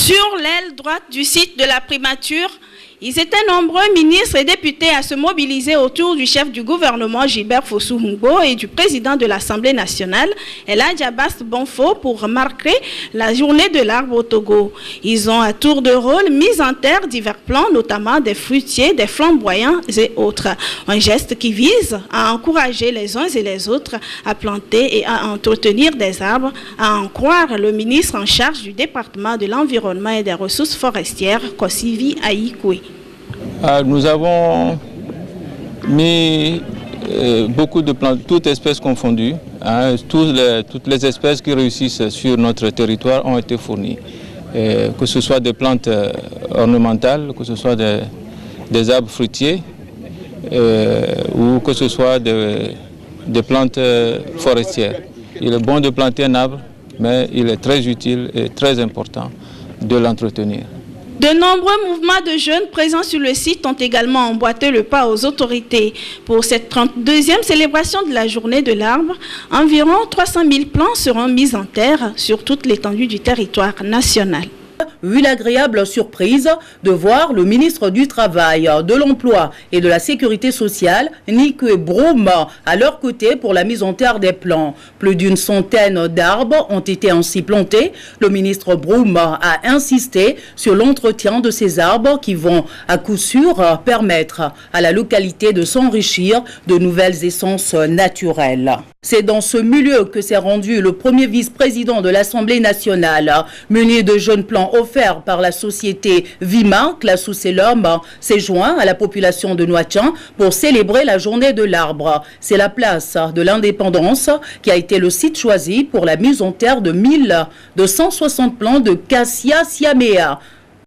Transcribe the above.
Sur l'aile droite du site de la primature, ils étaient nombreux ministres et députés à se mobiliser autour du chef du gouvernement Gilbert Fossou-Ngbo et du président de l'Assemblée nationale, Eladji Abass Bonfo, pour marquer la journée de l'arbre au Togo. Ils ont à tour de rôle mis en terre divers plants, notamment des fruitiers, des flamboyants et autres. Un geste qui vise à encourager les uns et les autres à planter et à entretenir des arbres, à en croire le ministre en charge du département de l'environnement et des ressources forestières, Kosivi Aïkoui. Nous avons mis beaucoup de plantes, toutes espèces confondues. Toutes les espèces qui réussissent sur notre territoire ont été fournies. Que ce soit des plantes ornementales, que ce soit des arbres fruitiers, ou que ce soit des plantes forestières. Il est bon de planter un arbre, mais il est très utile et très important de l'entretenir. De nombreux mouvements de jeunes présents sur le site ont également emboîté le pas aux autorités. Pour cette 32e célébration de la journée de l'arbre, environ 300 000 plants seront mis en terre sur toute l'étendue du territoire national. Une agréable surprise de voir le ministre du Travail, de l'Emploi et de la Sécurité sociale, Nikwe Broum, à leur côté pour la mise en terre des plants. Plus d'une centaine d'arbres ont été ainsi plantés. Le ministre Broum a insisté sur l'entretien de ces arbres qui vont à coup sûr permettre à la localité de s'enrichir de nouvelles essences naturelles. C'est dans ce milieu que s'est rendu le premier vice-président de l'Assemblée nationale, muni de jeunes plants offerts par la société Vima, Classou Selom, s'est joint à la population de Nouadhibou pour célébrer la journée de l'arbre. C'est la place de l'Indépendance qui a été le site choisi pour la mise en terre de 1260 plants de Cassia siamea.